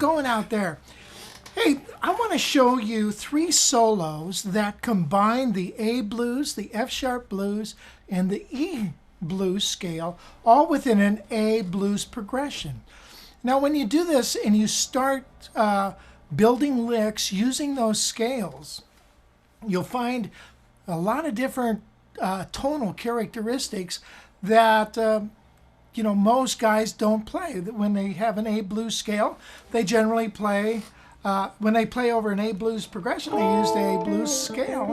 going out there? Hey, I want to show you 3 solos that combine the A blues, the F sharp blues, and the E blues scale, all within an A blues progression. Now, when you do this and you start building licks using those scales, you'll find a lot of different tonal characteristics that most guys don't play. When they have an A blues scale, they generally play. When they play over an A blues progression, they use the A blues scale,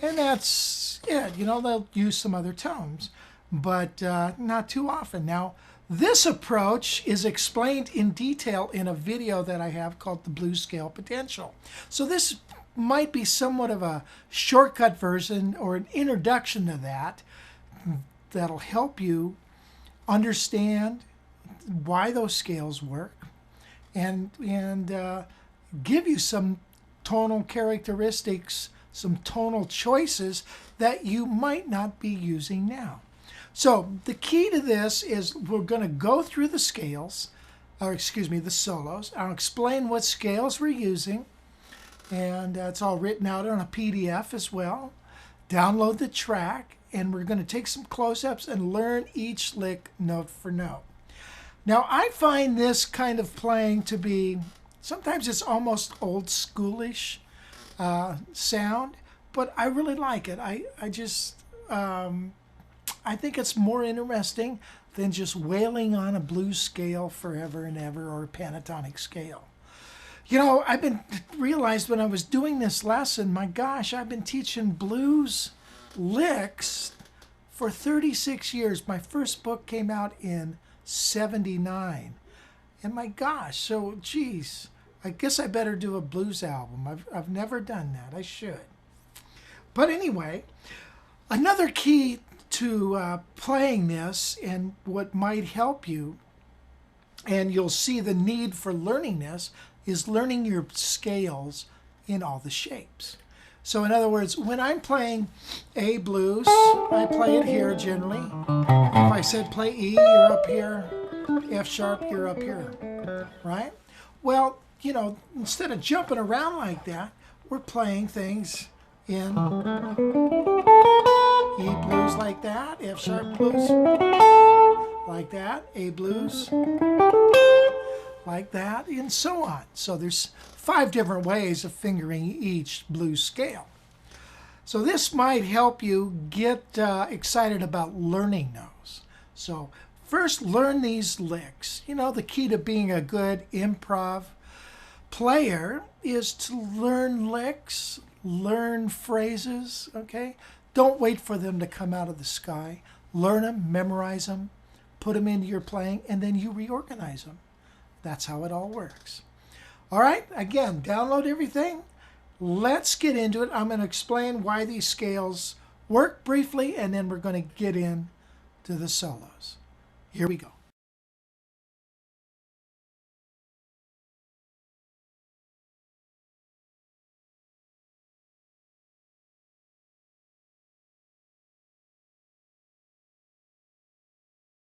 and that's it. They'll use some other tones, but not too often. Now, this approach is explained in detail in a video that I have called The Blues Scale Potential. So this might be somewhat of a shortcut version or an introduction to that'll help you understand why those scales work and give you some tonal characteristics, some tonal choices that you might not be using now. So the key to this is we're going to go through the scales, the solos. I'll explain what scales we're using, and it's all written out on a PDF as well. Download the track, and we're going to take some close-ups and learn each lick note for note. Now, I find this kind of playing to be, sometimes it's almost old schoolish sound, but I really like it. I think it's more interesting than just wailing on a blues scale forever and ever, or a pentatonic scale. I've been realized when I was doing this lesson, my gosh, I've been teaching blues licks for 36 years. My first book came out in '79. And my gosh, so geez, I guess I better do a blues album. I've never done that. I should. But anyway, another key to playing this, and what might help you, and you'll see the need for learning this, is learning your scales in all the shapes. So in other words, when I'm playing A blues, I play it here generally. If I said play E, you're up here. F sharp, you're up here, right? Well, instead of jumping around like that, we're playing things in E blues like that, F sharp blues like that, A blues like that, and so on. So there's 5 different ways of fingering each blues scale. So this might help you get excited about learning those. So first, learn these licks. The key to being a good improv player is to learn licks, learn phrases, okay? Don't wait for them to come out of the sky. Learn them, memorize them, put them into your playing, and then you reorganize them. That's how it all works. All right, again, download everything. Let's get into it. I'm going to explain why these scales work briefly, and then we're going to get into the solos. Here we go.